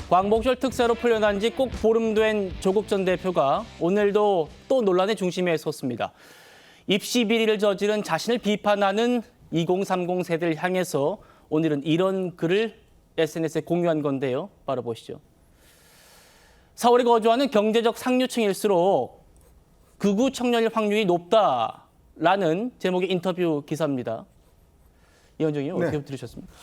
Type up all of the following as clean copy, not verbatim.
광복절 특사로 풀려난 지 꼭 보름 된 조국 전 대표가 오늘도 또 논란의 중심에 섰습니다. 입시 비리를 저지른 자신을 비판하는 2030 세대를 향해서 오늘은 이런 글을 SNS에 공유한 건데요. 바로 보시죠. 서울에 거주하는 경제적 상류층일수록 극우 청년일 확률이 높다라는 제목의 인터뷰 기사입니다. 이현정 의원 어떻게 들으셨습니까?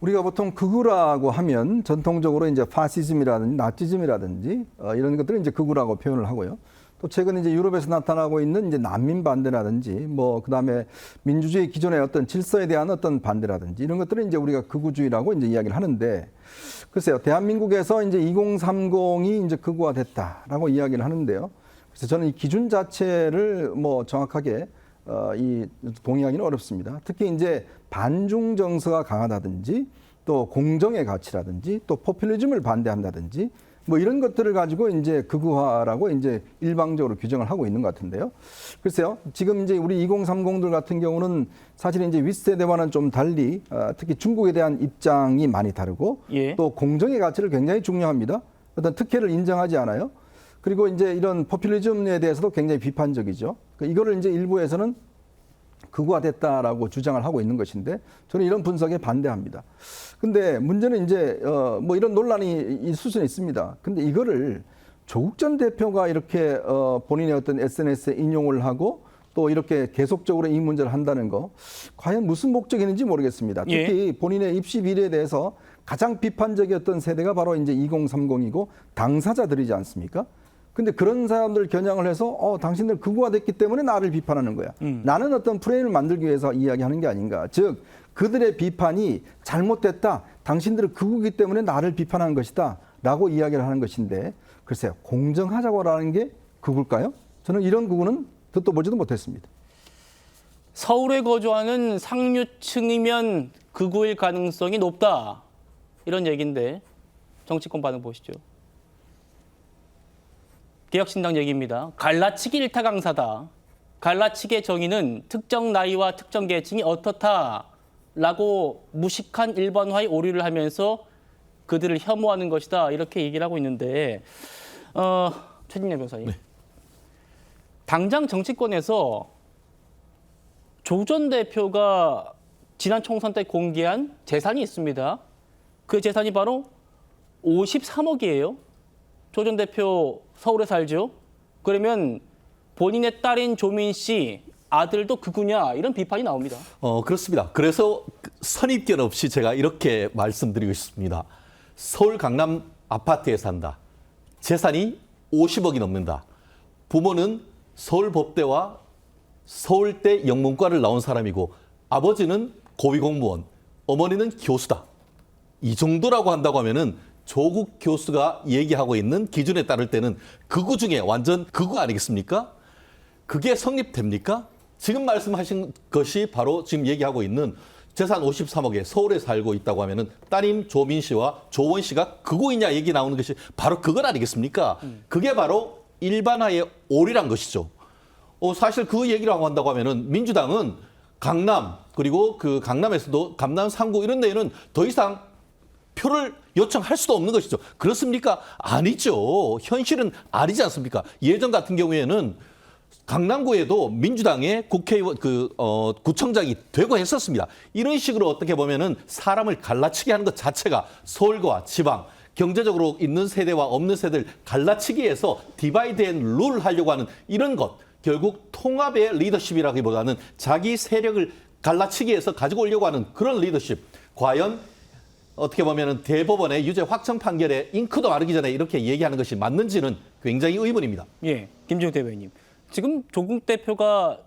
우리가 보통 극우라고 하면 전통적으로 이제 파시즘이라든지 나치즘이라든지 이런 것들을 이제 극우라고 표현을 하고요. 또 최근 이제 유럽에서 나타나고 있는 이제 난민 반대라든지 그다음에 민주주의 기존의 어떤 질서에 대한 어떤 반대라든지 이런 것들은 이제 우리가 극우주의라고 이제 이야기를 하는데 글쎄요. 대한민국에서 이제 2030이 이제 극우화됐다라고 이야기를 하는데요. 그래서 저는 이 기준 자체를 정확하게 동의하기는 어렵습니다. 특히 이제 반중 정서가 강하다든지 또 공정의 가치라든지 또 포퓰리즘을 반대한다든지 이런 것들을 가지고 이제 극우화라고 이제 일방적으로 규정을 하고 있는 것 같은데요. 글쎄요. 지금 이제 우리 2030들 같은 경우는 사실 이제 윗세대와는 좀 달리 특히 중국에 대한 입장이 많이 다르고 또 공정의 가치를 굉장히 중요합니다. 어떤 특혜를 인정하지 않아요. 그리고 이제 이런 포퓰리즘에 대해서도 굉장히 비판적이죠. 이거를 이제 일부에서는 극우화됐다라고 주장을 하고 있는 것인데 저는 이런 분석에 반대합니다. 근데 문제는 이제 이런 논란이 있을 수는 있습니다. 근데 이거를 조국 전 대표가 이렇게 본인의 어떤 SNS에 인용을 하고 또 이렇게 계속적으로 이 문제를 한다는 거 과연 무슨 목적이 있는지 모르겠습니다. 특히 본인의 입시 비리에 대해서 가장 비판적이었던 세대가 바로 이제 2030이고 당사자들이지 않습니까? 근데 그런 사람들 겨냥을 해서 당신들 극우화됐기 때문에 나를 비판하는 거야. 나는 어떤 프레임을 만들기 위해서 이야기하는 게 아닌가. 즉 그들의 비판이 잘못됐다. 당신들은 극우이기 때문에 나를 비판하는 것이다. 라고 이야기를 하는 것인데 글쎄요. 공정하자고 하는 게 극우일까요? 저는 이런 극우는 듣도 보지도 못했습니다. 서울에 거주하는 상류층이면 극우일 가능성이 높다. 이런 얘기인데 정치권 반응 보시죠. 개혁신당 얘기입니다. 갈라치기 일타 강사다. 갈라치기의 정의는 특정 나이와 특정 계층이 어떻다라고 무식한 일반화의 오류를 하면서 그들을 혐오하는 것이다. 이렇게 얘기를 하고 있는데 최진영 변호사님. 당장 정치권에서 조 전 대표가 지난 총선 때 공개한 재산이 있습니다. 그 재산이 바로 53억이에요. 조 전 대표 서울에 살죠. 그러면 본인의 딸인 조민 씨 아들도 극우냐 이런 비판이 나옵니다. 그렇습니다. 그래서 선입견 없이 제가 이렇게 말씀드리고 싶습니다. 서울 강남 아파트에 산다. 재산이 50억이 넘는다. 부모는 서울법대와 서울대 영문과를 나온 사람이고 아버지는 고위공무원, 어머니는 교수다. 이 정도라고 한다고 하면은 조국 교수가 얘기하고 있는 기준에 따를 때는 극우 중에 완전 극우 아니겠습니까? 그게 성립됩니까? 지금 말씀하신 것이 바로 지금 얘기하고 있는 재산 53억에 서울에 살고 있다고 하면은 따님 조민 씨와 조원 씨가 극우이냐 얘기 나오는 것이 바로 그건 아니겠습니까? 그게 바로 일반화의 오류란 것이죠. 사실 그 얘기를 하고 한다고 하면은 민주당은 강남 그리고 그 강남에서도 강남 3구 이런 데에는 더 이상 표를 요청할 수도 없는 것이죠. 그렇습니까? 아니죠. 현실은 아니지 않습니까? 예전 같은 경우에는 강남구에도 민주당의 국회의원 구청장이 되고 했었습니다. 이런 식으로 어떻게 보면은 사람을 갈라치게 하는 것 자체가 서울과 지방 경제적으로 있는 세대와 없는 세대를 갈라치기해서 디바이드 앤 룰 하려고 하는 이런 것 결국 통합의 리더십이라기보다는 자기 세력을 갈라치기해서 가지고 오려고 하는 그런 리더십 과연 어떻게 보면 대법원의 유죄 확정 판결에 잉크도 마르기 전에 이렇게 얘기하는 것이 맞는지는 굉장히 의문입니다. 김종욱 대변인. 지금 조국 대표가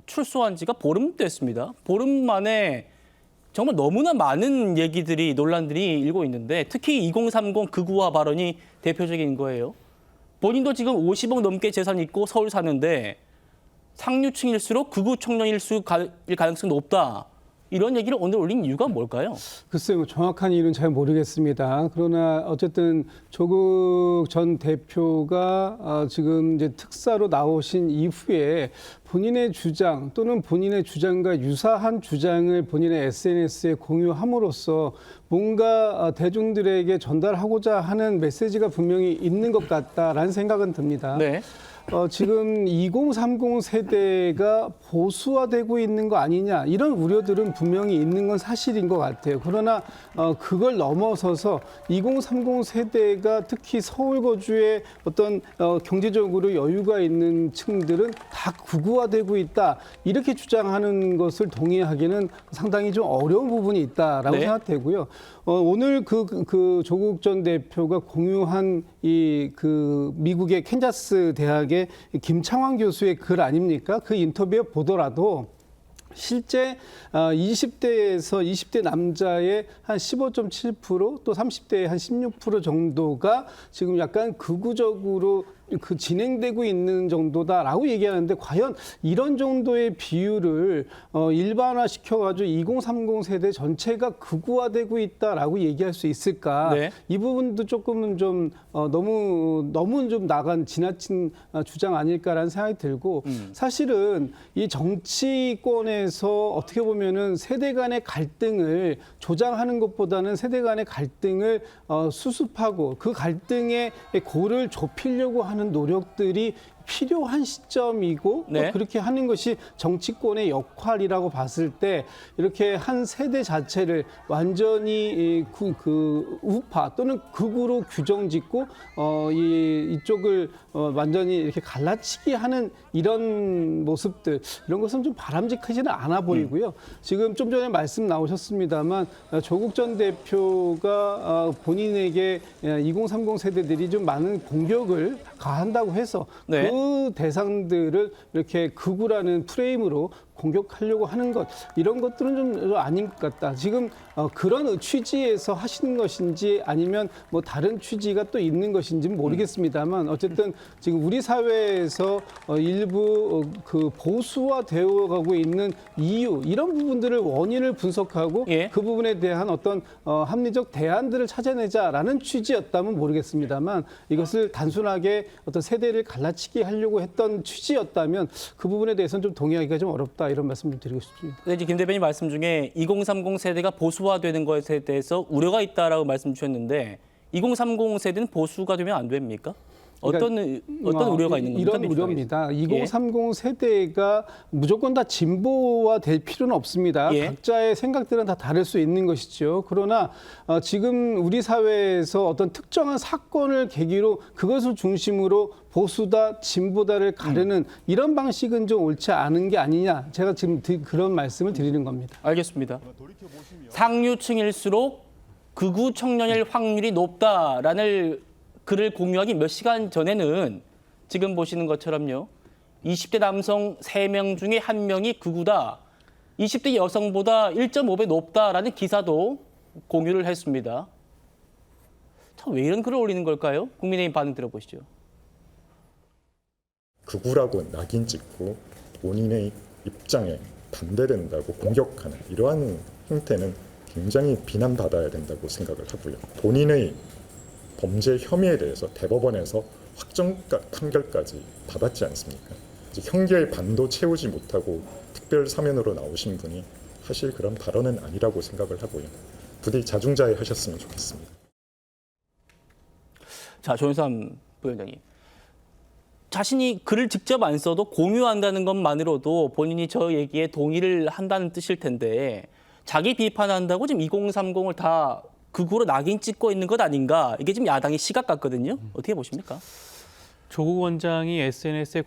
출소한 지가 보름 됐습니다. 보름 만에 정말 너무나 많은 얘기들이 논란들이 일고 있는데 특히 2030 극우화 발언이 대표적인 거예요. 본인도 지금 50억 넘게 재산이 있고 서울 사는데 상류층일수록 극우 청년일 가능성이 높다. 이런 얘기를 오늘 올린 이유가 뭘까요? 글쎄요, 정확한 이유는 잘 모르겠습니다. 그러나 어쨌든 조국 전 대표가 지금 이제 특사로 나오신 이후에 본인의 주장 또는 본인의 주장과 유사한 주장을 본인의 SNS에 공유함으로써 뭔가 대중들에게 전달하고자 하는 메시지가 분명히 있는 것 같다라는 생각은 듭니다. 네. 지금 2030 세대가 보수화되고 있는 거 아니냐 이런 우려들은 분명히 있는 건 사실인 것 같아요. 그러나 그걸 넘어서서 2030 세대가 특히 서울 거주에 어떤 경제적으로 여유가 있는 층들은 다 극우화되고 있다 이렇게 주장하는 것을 동의하기는 상당히 좀 어려운 부분이 있다라고 네. 생각되고요. 오늘 그 조국 전 대표가 공유한 그 미국의 캔자스 대학의 김창환 교수의 글 아닙니까? 그 인터뷰에 보더라도 실제 20대에서 20대 남자의 한 15.7% 또 30대의 한 16% 정도가 지금 약간 극우적으로 진행되고 있는 정도다라고 얘기하는데 과연 이런 정도의 비율을 일반화시켜가지고 2030 세대 전체가 극우화되고 있다라고 얘기할 수 있을까? 네. 이 부분도 조금은 좀 너무 좀 지나친 주장 아닐까라는 생각이 들고 사실은 이 정치권에서 어떻게 보면은 세대 간의 갈등을 조장하는 것보다는 세대 간의 갈등을 수습하고 그 갈등의 골을 좁히려고 하는 노력들이 필요한 시점이고 네. 그렇게 하는 것이 정치권의 역할이라고 봤을 때 이렇게 한 세대 자체를 완전히 그 우파 또는 극우로 규정짓고 이쪽을 완전히 이렇게 갈라치기 하는 이런 모습들 이런 것은 좀 바람직하지는 않아 보이고요. 지금 좀 전에 말씀 나오셨습니다만 조국 전 대표가 본인에게 2030 세대들이 좀 많은 공격을 가한다고 해서 네. 그 대상들을 이렇게 극우라는 프레임으로 공격하려고 하는 것 이런 것들은 좀 아닌 것 같다. 지금 그런 취지에서 하시는 것인지 아니면 뭐 다른 취지가 또 있는 것인지는 모르겠습니다만 어쨌든 지금 우리 사회에서 일부 그 보수화되어 가고 있는 이유 이런 부분들을 원인을 분석하고 예. 그 부분에 대한 어떤 합리적 대안들을 찾아내자라는 취지였다면 모르겠습니다만 이것을 단순하게 어떤 세대를 갈라치기 하려고 했던 취지였다면 그 부분에 대해서는 좀 동의하기가 좀 어렵다. 이런 말씀 좀 드리고 싶습니다. 네, 이제 김 대변인 말씀 중에 2030 세대가 보수화되는 것에 대해서 우려가 있다라고 말씀 주셨는데 2030 세대는 보수가 되면 안 됩니까? 어떤 우려가 있는 겁니까? 이런 우려입니다. 2030 세대가 무조건 다 진보화 될 필요는 없습니다. 예. 각자의 생각들은 다 다를 수 있는 것이죠. 그러나 지금 우리 사회에서 어떤 특정한 사건을 계기로 그것을 중심으로 보수다, 진보다를 가르는 이런 방식은 좀 옳지 않은 게 아니냐. 제가 지금 그런 말씀을 드리는 겁니다. 알겠습니다. 상류층일수록 극우 청년일 확률이 높다라는 글을 공유하기 몇 시간 전에는 지금 보시는 것처럼요. 20대 남성 3명 중에 1명이 극우다. 20대 여성보다 1.5배 높다라는 기사도 공유를 했습니다. 참, 왜 이런 글을 올리는 걸까요? 국민의힘 반응 들어보시죠. 극우라고 낙인 찍고 본인의 입장에 반대된다고 공격하는 이러한 행태는 굉장히 비난받아야 된다고 생각을 하고요. 본인의 범죄 혐의에 대해서 대법원에서 확정 판결까지 받았지 않습니까? 이제 형기의 반도 채우지 못하고 특별 사면으로 나오신 분이 사실 그런 발언은 아니라고 생각을 하고요. 부디 자중자애하셨으면 좋겠습니다. 자, 조윤삼 부위원장님. 자신이 글을 직접 안 써도 공유한다는 것만으로도 본인이 저 얘기에 동의를 한다는 뜻일 텐데 자기 비판한다고 지금 2030을 다 극우로 낙인 찍고 있는 것 아닌가? 이게 지금 야당의 시각 같거든요. 어떻게 보십니까? 조국 원장이 SNS에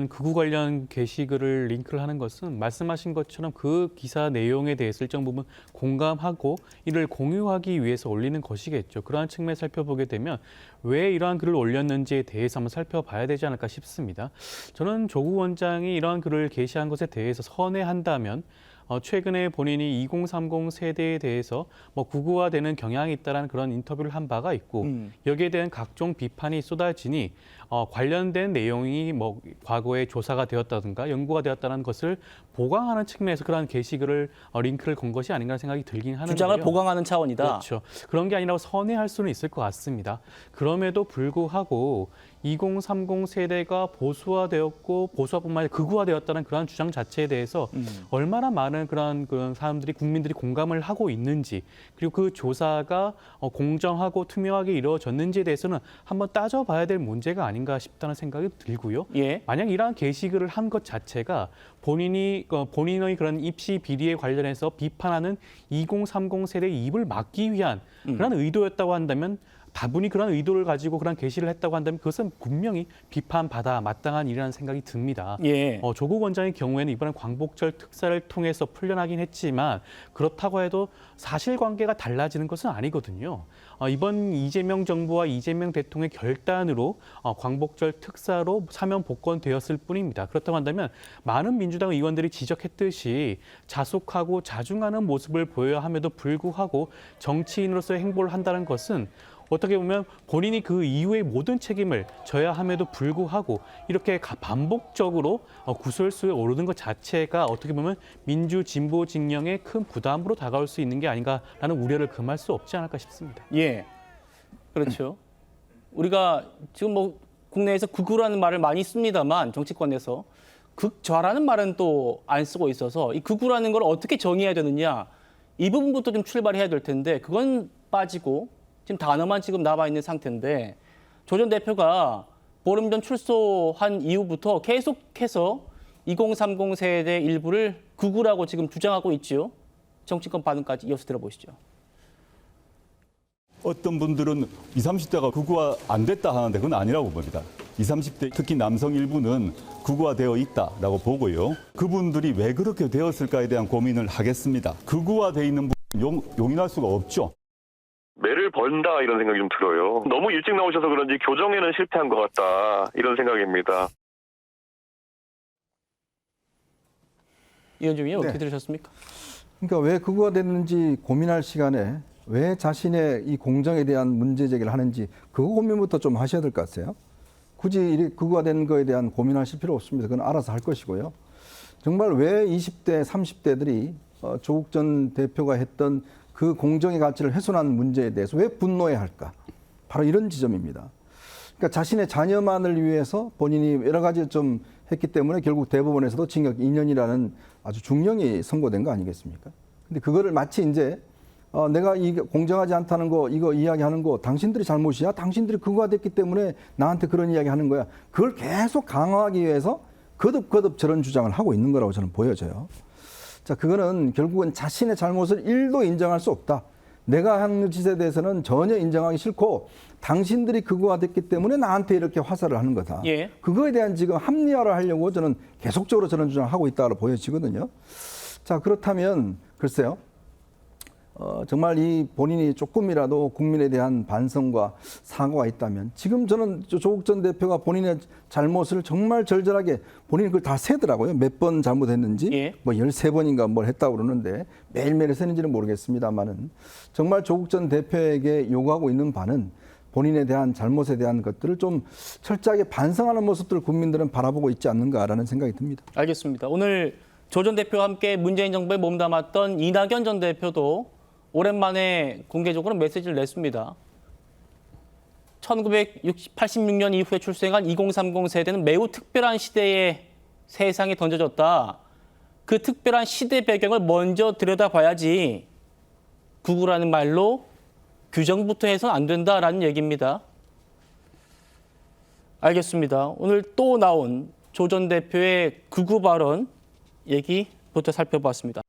극우 관련 게시글을 링크를 하는 것은 말씀하신 것처럼 그 기사 내용에 대해서 일정 부분 공감하고 이를 공유하기 위해서 올리는 것이겠죠. 그러한 측면에 살펴보게 되면 왜 이러한 글을 올렸는지에 대해서 한번 살펴봐야 되지 않을까 싶습니다. 저는 조국 원장이 이러한 글을 게시한 것에 대해서 선회한다면 최근에 본인이 2030 세대에 대해서 뭐 극우화되는 경향이 있다라는 그런 인터뷰를 한 바가 있고 여기에 대한 각종 비판이 쏟아지니 관련된 내용이 뭐 과거에 조사가 되었다든가 연구가 되었다는 것을 보강하는 측면에서 그러한 게시글을 링크를 건 것이 아닌가 생각이 들긴 하는데요. 주장을 보강하는 차원이다. 그렇죠. 그런 게 아니라고 선회할 수는 있을 것 같습니다. 그럼에도 불구하고 2030 세대가 보수화되었고 보수화뿐만 아니라 극우화되었다는 그런 주장 자체에 대해서 얼마나 많은 그런 사람들이 국민들이 공감을 하고 있는지 그리고 그 조사가 공정하고 투명하게 이루어졌는지에 대해서는 한번 따져봐야 될 문제가 아닌가 싶다는 생각이 들고요. 예. 만약 이러한 게시글을 한 것 자체가 본인의 그런 입시 비리에 관련해서 비판하는 2030 세대의 입을 막기 위한 그런 의도였다고 한다면 다분히 그런 의도를 가지고 그런 게시를 했다고 한다면 그것은 분명히 비판받아 마땅한 일이라는 생각이 듭니다. 예. 조국 원장의 경우에는 이번에 광복절 특사를 통해서 풀려나긴 했지만 그렇다고 해도 사실관계가 달라지는 것은 아니거든요. 이번 이재명 정부와 이재명 대통령의 결단으로 광복절 특사로 사면 복권되었을 뿐입니다. 그렇다고 한다면 많은 민주당 의원들이 지적했듯이 자숙하고 자중하는 모습을 보여야 함에도 불구하고 정치인으로서의 행보를 한다는 것은 어떻게 보면 본인이 그 이후의 모든 책임을 져야 함에도 불구하고 이렇게 반복적으로 구설수에 오르는 것 자체가 어떻게 보면 민주 진보 진영의 큰 부담으로 다가올 수 있는 게 아닌가라는 우려를 금할 수 없지 않을까 싶습니다. 예. 그렇죠. 우리가 지금 뭐 국내에서 극우라는 말을 많이 씁니다만 정치권에서 극좌라는 말은 또 안 쓰고 있어서 이 극우라는 걸 어떻게 정의해야 되느냐 이 부분부터 좀 출발해야 될 텐데 그건 빠지고 지금 단어만 지금 남아 있는 상태인데 조 전 대표가 보름 전 출소한 이후부터 계속해서 2030 세대 일부를 극우라고 지금 주장하고 있죠. 정치권 반응까지 이어서 들어보시죠. 어떤 분들은 20, 30대가 극우화 안 됐다 하는데 그건 아니라고 봅니다. 20, 30대 특히 남성 일부는 극우화되어 있다라고 보고요. 그분들이 왜 그렇게 되었을까에 대한 고민을 하겠습니다. 극우화되어 있는 분은 용인할 수가 없죠. 매를 번다 이런 생각이 좀 들어요. 너무 일찍 나오셔서 그런지 교정에는 실패한 것 같다 이런 생각입니다. 이현주 의원 어떻게 네. 들으셨습니까? 그러니까 왜 극우가 됐는지 고민할 시간에 왜 자신의 이 공정에 대한 문제 제기를 하는지 그거 고민부터 좀 하셔야 될 것 같아요. 굳이 극우가 된 거에 대한 고민하실 필요 없습니다. 그건 알아서 할 것이고요. 정말 왜 20대, 30대들이 조국 전 대표가 했던 그 공정의 가치를 훼손한 문제에 대해서 왜 분노해야 할까? 바로 이런 지점입니다. 그러니까 자신의 자녀만을 위해서 본인이 여러 가지 좀 했기 때문에 결국 대법원에서도 징역 2년이라는 아주 중형이 선고된 거 아니겠습니까? 근데 그거를 마치 이제 내가 이 공정하지 않다는 거 이거 이야기하는 거 당신들이 잘못이야? 당신들이 그거가 됐기 때문에 나한테 그런 이야기 하는 거야. 그걸 계속 강화하기 위해서 거듭거듭 저런 주장을 하고 있는 거라고 저는 보여져요. 자, 그거는 결국은 자신의 잘못을 1도 인정할 수 없다. 내가 한 짓에 대해서는 전혀 인정하기 싫고 당신들이 극우화됐기 때문에 나한테 이렇게 화살을 하는 거다. 예. 그거에 대한 지금 합리화를 하려고 저는 계속적으로 저런 주장을 하고 있다고 보여지거든요. 자, 그렇다면 글쎄요. 정말 이 본인이 조금이라도 국민에 대한 반성과 사과가 있다면 지금 저는 조국 전 대표가 본인의 잘못을 정말 절절하게 본인이 그걸 다 세더라고요. 몇 번 잘못했는지 예. 뭐 13번인가 뭘 했다고 그러는데 매일매일 세는지는 모르겠습니다만은 정말 조국 전 대표에게 요구하고 있는 바는 본인에 대한 잘못에 대한 것들을 좀 철저하게 반성하는 모습들을 국민들은 바라보고 있지 않는가라는 생각이 듭니다. 알겠습니다. 오늘 조 전 대표와 함께 문재인 정부에 몸담았던 이낙연 전 대표도 오랜만에 공개적으로 메시지를 냈습니다. 1986년 이후에 출생한 2030 세대는 매우 특별한 시대에 세상에 던져졌다. 그 특별한 시대 배경을 먼저 들여다봐야지 극우라는 말로 규정부터 해서는 안 된다라는 얘기입니다. 알겠습니다. 오늘 또 나온 조 전 대표의 극우 발언 얘기부터 살펴봤습니다.